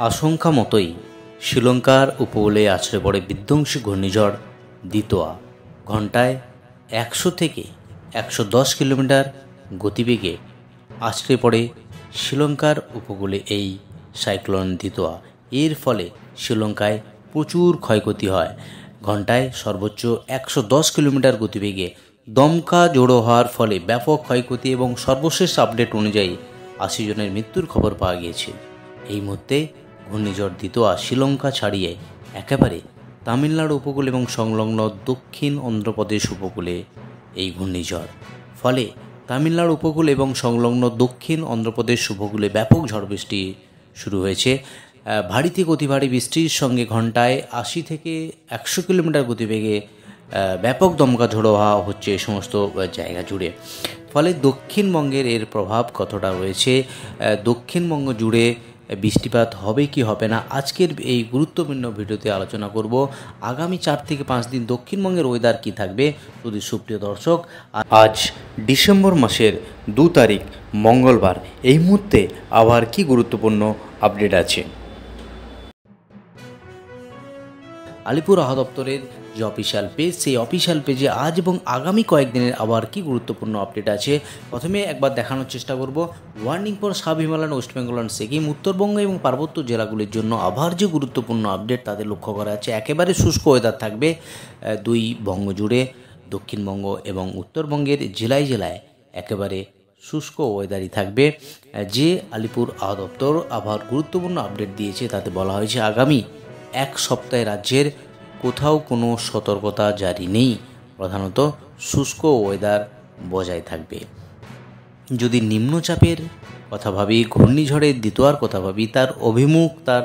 আশঙ্কা মতোই শ্রীলঙ্কার উপকূলে আছড়ে পড়ে বিধ্বংসী ঘূর্ণিঝড় দিতোয়া। ঘন্টায় 100 থেকে 110 কিলোমিটার গতিবেগে আছড়ে পড়ে শ্রীলঙ্কার উপকূলে এই সাইক্লোন দিতোয়া। এর ফলে শ্রীলঙ্কায় প্রচুর ক্ষয়ক্ষতি হয়। ঘন্টায় সর্বোচ্চ 110 কিলোমিটার গতিবেগে দমকা ঝোড়ো হওয়ার ফলে ব্যাপক ক্ষয়ক্ষতি এবং সর্বশেষ আপডেট অনুযায়ী 80 জনের মৃত্যুর খবর পাওয়া গিয়েছে। এই মুহূর্তে ঘূর্ণিঝড় দিতোয়া শ্রীলঙ্কা ছাড়িয়ে একেবারে তামিলনাড়ু উপকূল এবং সংলগ্ন দক্ষিণ অন্ধ্রপ্রদেশ উপকূলে এই ঘূর্ণিঝড়। ফলে তামিলনাড়ু উপকূল এবং সংলগ্ন দক্ষিণ অন্ধ্রপ্রদেশ উপকূলে ব্যাপক ঝড় বৃষ্টি শুরু হয়েছে। ভারী থেকে অতি ভারী বৃষ্টির সঙ্গে ঘন্টায় 80 থেকে 100 কিলোমিটার গতিবেগে ব্যাপক দমকা ঝোড়ো হাওয়া হচ্ছে এই সমস্ত জায়গা জুড়ে। ফলে দক্ষিণবঙ্গের এর প্রভাব কতটা রয়েছে, দক্ষিণবঙ্গ জুড়ে বৃষ্টিপাত হবে কি হবে না, আজকের এই গুরুত্বপূর্ণ ভিডিওতে আলোচনা করব। আগামী 4 থেকে 5 দিন দক্ষিণবঙ্গের ওয়েদার কি থাকবে। যদি সুপ্রিয় দর্শক, আজ ডিসেম্বর মাসের 2 তারিখ মঙ্গলবার, এই মুহূর্তে আবার কি গুরুত্বপূর্ণ আপডেট আছে। আলিপুর আবহাওয়া দপ্তরের যে অফিসিয়াল পেজ, সেই অফিসিয়াল পেজে আজ এবং আগামী কয়েকদিনের আবার কি গুরুত্বপূর্ণ আপডেট আছে প্রথমে একবার দেখানোর চেষ্টা করব। Warning for sub Himalayan, West Bengal and Sikkim, Uttarbanga এবং পার্বত্য জেলাগুলির জন্য আবার যে গুরুত্বপূর্ণ আপডেট তাদের লক্ষ্য করা আছে। একেবারে শুষ্ক ওয়েদার থাকবে 2 বঙ্গ জুড়ে, দক্ষিণবঙ্গ এবং উত্তরবঙ্গের জেলায় জেলায় একেবারে শুষ্ক ওয়েদারই থাকবে। যে আলিপুর আবহাওয়া দপ্তর আবহাওয়ার গুরুত্বপূর্ণ আপডেট দিয়েছে তাতে বলা হয়েছে আগামী 1 সপ্তাহে রাজ্যের কোথাও কোনো সতর্কতা জারি নেই, প্রধানত শুষ্ক ওয়েদার বজায় থাকবে। যদি নিম্নচাপের কথা ভাবি, ঘূর্ণিঝড়ের দিতোয়ার কথা ভাবি, তার অভিমুখ, তার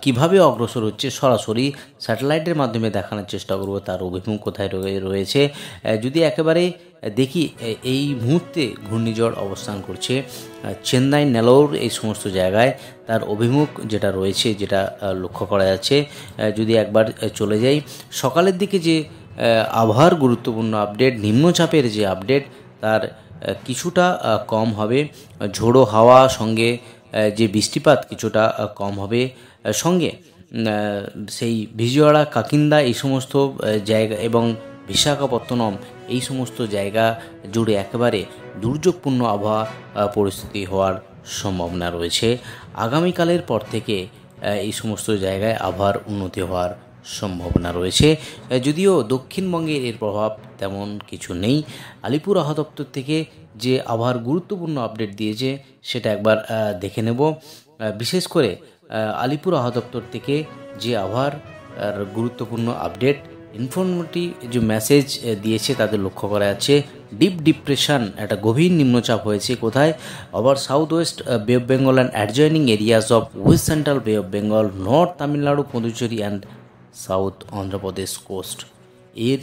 কিভাবে অগ্রসর হচ্ছে, সরাসরি স্যাটেলাইটের মাধ্যমে দেখানোর চেষ্টা করব তার অভিমুখ কোথায় রয়েছে। যদি একেবারে দেখি, এই মুহূর্তে ঘূর্ণিঝড় অবস্থান করছে চেন্নাই, নেলোর, এই সমস্ত জায়গায় তার অভিমুখ যেটা রয়েছে, যেটা লক্ষ্য করা যাচ্ছে। যদি একবার চলে যাই সকালের দিকে, যে আবহাওয়ার গুরুত্বপূর্ণ আপডেট, নিম্নচাপের যে আপডেট, তার কিছুটা কম হবে, ঝোড়ো হাওয়া সঙ্গে যে বৃষ্টিপাত কিছুটা কম হবে, সঙ্গে সেই বিজয়ওয়াড়া, কাকিন্দা, এই সমস্ত জায়গা এবং বিশাখাপত্তনম, এই সমস্ত জায়গা জুড়ে একেবারে দুর্যোগপূর্ণ আবহাওয়া পরিস্থিতি হওয়ার সম্ভাবনা রয়েছে। আগামীকালের পর থেকে এই সমস্ত জায়গায় আবহাওয়ার উন্নতি হওয়ার সম্ভাবনা রয়েছে। যদিও দক্ষিণবঙ্গের এর প্রভাব তেমন কিছু নেই। আলিপুর আবহাওয়া দপ্তর থেকে যে আবহাওয়ার গুরুত্বপূর্ণ আপডেট দিয়েছে সেটা একবার দেখে নেব। বিশেষ করে আলিপুর আবহাওয়া দপ্তর থেকে যে আবহাওয়ার গুরুত্বপূর্ণ আপডেট, ইনফরমেটিভ যে মেসেজ দিয়েছে তাদের লক্ষ্য করা যাচ্ছে ডিপ ডিপ্রেশন, একটা গভীর নিম্নচাপ হয়েছে কোথায়, over south west bay of Bengal and adjoining areas of west central bay of Bengal, north Tamil Nadu, Puducherry and south Andhra Pradesh coast. এর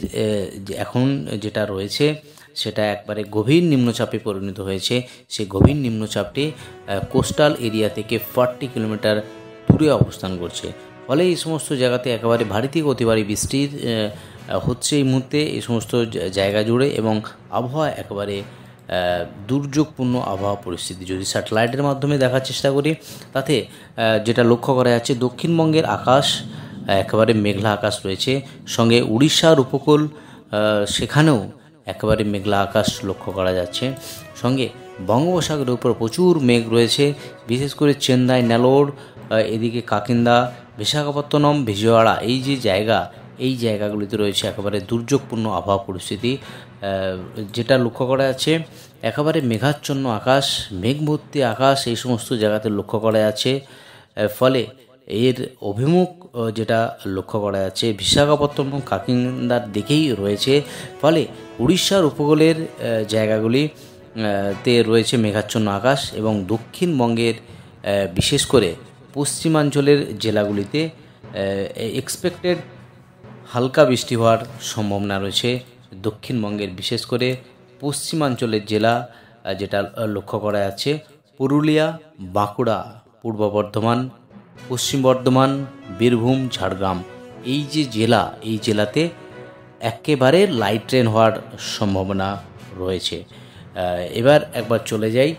এখন যেটা রয়েছে সেটা একবারে গভীর নিম্নচাপে পরিণত হয়েছে। সেই গভীর নিম্নচাপটি কোস্টাল এরিয়া থেকে 40 কিলোমিটার দূরে অবস্থান করছে। ফলে এই সমস্ত জায়গাতে একেবারে ভারী থেকে অতি ভারী বৃষ্টির হচ্ছে এই মুহূর্তে এই সমস্ত জায়গা জুড়ে, এবং আবহাওয়া একেবারে দুর্যোগপূর্ণ আবহাওয়া পরিস্থিতি। যদি স্যাটেলাইটের মাধ্যমে দেখার চেষ্টা করি তাতে যেটা লক্ষ্য করা যাচ্ছে, দক্ষিণবঙ্গের আকাশ একেবারে মেঘলা আকাশ রয়েছে, সঙ্গে উড়িষ্যার উপকূল সেখানেও একেবারে মেঘলা আকাশ লক্ষ্য করা যাচ্ছে। সঙ্গে বঙ্গোপসাগরের উপর প্রচুর মেঘ রয়েছে, বিশেষ করে চেন্নাই, নেলোর, এদিকে কাকিন্দা, বিশাখাপত্তনম, বিজয়ওয়াড়া, এই যে জায়গা, এই জায়গাগুলিতে রয়েছে একেবারে দুর্যোগপূর্ণ আবহাওয়া পরিস্থিতি। যেটা লক্ষ্য করা যাচ্ছে একেবারে মেঘাচ্ছন্ন আকাশ, মেঘভর্তি আকাশ, এই সমস্ত জায়গাতে লক্ষ্য করা যাচ্ছে। ফলে এর অভিমুখ যেটা লক্ষ্য করা যাচ্ছে বিশাখাপত্তনম, কাকিন্দার দিকেই রয়েছে। ফলে উড়িষ্যার উপকূলের জায়গাগুলি তে রয়েছে মেঘাচ্ছন্ন আকাশ, এবং দক্ষিণবঙ্গের বিশেষ করে পশ্চিমাঞ্চলের জেলাগুলিতে এক্সপেক্টেড হালকা বৃষ্টি হওয়ার সম্ভাবনা রয়েছে। দক্ষিণবঙ্গের বিশেষ করে পশ্চিমাঞ্চলের জেলা যেটা লক্ষ্য করা যাচ্ছে পুরুলিয়া, বাঁকুড়া, পূর্ব বর্ধমান, পশ্চিম বর্ধমান, বীরভূম, ঝাড়গ্রাম, এই যে জেলা, এই জেলাতে একেবারে লাইট রেন হওয়ার সম্ভাবনা রয়েছে। এবার একবার চলে যাই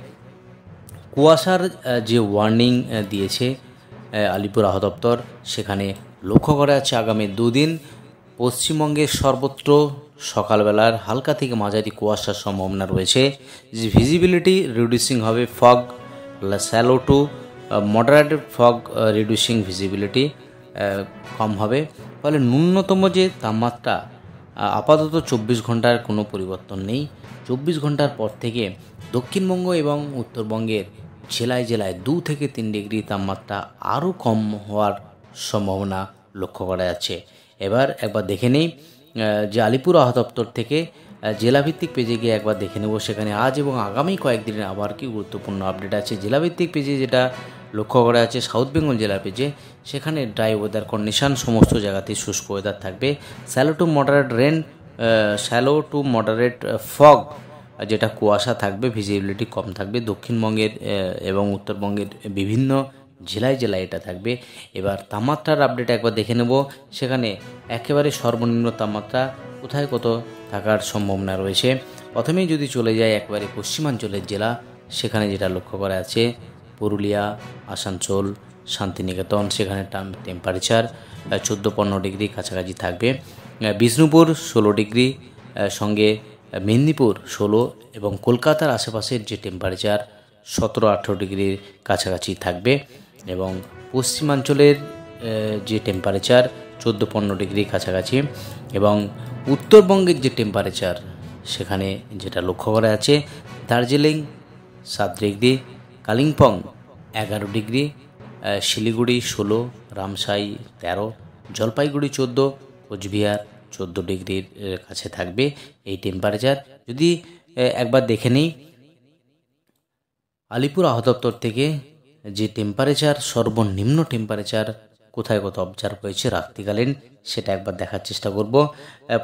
কুয়াশার যে ওয়ার্নিং দিয়েছে আলিপুর আবহাওয়া দপ্তর সেখানে লক্ষ্য করা যাচ্ছে আগামী দুদিন পশ্চিমবঙ্গের সর্বত্র সকালবেলার হালকা থেকে মাঝারি কুয়াশার সম্ভাবনা রয়েছে। যে ভিজিবিলিটি রিডিউসিং হবে, fog shallow to moderate fog reducing visibility কম হবে। ফলে ন্যূনতম যে তাপমাত্রা আপাতত 24 ঘন্টার কোনো পরিবর্তন নেই। 24 ঘন্টার পর থেকে দক্ষিণবঙ্গ এবং উত্তরবঙ্গের জেলায় জেলায় 2 থেকে 3 ডিগ্রি তাপমাত্রা আরও কম হওয়ার সম্ভাবনা লক্ষ্য করা যাচ্ছে। এবার একবার দেখে নেই যে আলিপুর আবহাওয়া দপ্তর থেকে জেলাভিত্তিক পেজে গিয়ে একবার দেখে নেব সেখানে আজ এবং আগামী কয়েকদিনের আবার কি গুরুত্বপূর্ণ আপডেট আছে। জেলাভিত্তিক পেজে যেটা লক্ষ্য করা যাচ্ছে সাউথ বেঙ্গল জেলার পেজে, সেখানে ড্রাই ওয়েদার কন্ডিশন, সমস্ত জায়গাতেই শুষ্ক ওয়েদার থাকবে। Shallow to moderate rain, shallow to moderate fog, যেটা কুয়াশা থাকবে, ভিজিবিলিটি কম থাকবে দক্ষিণবঙ্গের এবং উত্তরবঙ্গের বিভিন্ন জেলায় জেলায় এটা থাকবে। এবার তাপমাত্রার আপডেট একবার দেখে নেব, সেখানে একেবারে সর্বনিম্ন তাপমাত্রা কোথায় কত থাকার সম্ভাবনা রয়েছে। প্রথমেই যদি চলে যায় একেবারে পশ্চিমাঞ্চলের জেলা, সেখানে যেটা লক্ষ্য করা আছে পুরুলিয়া, আসানসোল, শান্তিনিকেতন, সেখানে টেম্পারেচার 14-15 ডিগ্রি কাছাকাছি থাকবে। বিষ্ণুপুর 16 ডিগ্রি, সঙ্গে মেদিনীপুর 16 এবং কলকাতার আশেপাশের যে টেম্পারেচার 17-18 ডিগ্রির কাছাকাছি থাকবে। এবং পশ্চিমাঞ্চলের যে টেম্পারেচার 14-15 ডিগ্রি কাছাকাছি। এবং উত্তরবঙ্গের যে টেম্পারেচার সেখানে যেটা লক্ষ্য করা আছে দার্জিলিং 7 ডিগ্রি, কালিম্পং 11 ডিগ্রি, শিলিগুড়ি 16, রামসাই 13, জলপাইগুড়ি 14, কোচবিহার 14 ডিগ্রির কাছে থাকবে এই টেম্পারেচার। যদি একবার দেখে নিই আলিপুর আবহাওয়া দপ্তর থেকে যে টেম্পারেচার, সর্বনিম্ন টেম্পারেচার কোথায় কত অবজার্ভ হয়েছে রাত্রিকালীন, সেটা একবার দেখার চেষ্টা করব।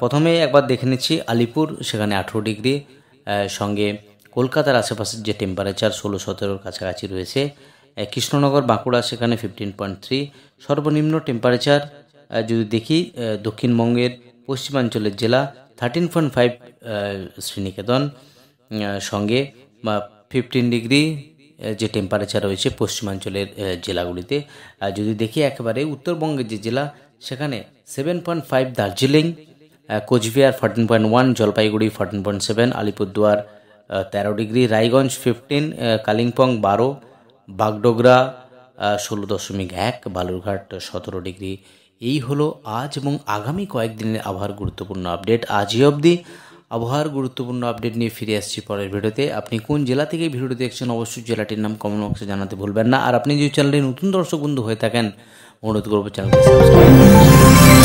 প্রথমে একবার দেখে নিচ্ছি আলিপুর, সেখানে 18 ডিগ্রি, সঙ্গে কলকাতার আশেপাশের যে টেম্পারেচার 16-17 কাছাকাছি রয়েছে। কৃষ্ণনগর, বাঁকুড়া সেখানে 15.3 সর্বনিম্ন টেম্পারেচার। যদি দেখি দক্ষিণবঙ্গের পশ্চিমাঞ্চলের জেলা 13.5 শ্রীনিকেতন, সঙ্গে 15 ডিগ্রি যে টেম্পারেচার রয়েছে পশ্চিমাঞ্চলের জেলাগুলিতে। যদি দেখি একেবারে উত্তরবঙ্গের যে জেলা, সেখানে 7.5 দার্জিলিং, কোচবিহার 14.1, জলপাইগুড়ি 14.7, আলিপুরদুয়ার 13 ডিগ্রি, রায়গঞ্জ 15, কালিম্পং 12, বাগডোগরা 16.1, বালুরঘাট 17 ডিগ্রি। এই হলো আজ এবং আগামী কয়েকদিনের আবহাওয়ার গুরুত্বপূর্ণ আপডেট। আজই অবধি আবহাওয়ার গুরুত্বপূর্ণ আপডেট নিয়ে ফিরে আসছি পরের ভিডিওতে। আপনি কোন জেলা থেকে ভিডিওটি দেখছেন অবশ্যই জেলাটির নাম কমেন্ট বক্সে জানাতে ভুলবেন না। আর আপনি যদি চ্যানেলটি নতুন দর্শক বন্ধু হয়ে থাকেন, অনুরোধ করবো চ্যানেলটি সাবস্ক্রাইব করুন।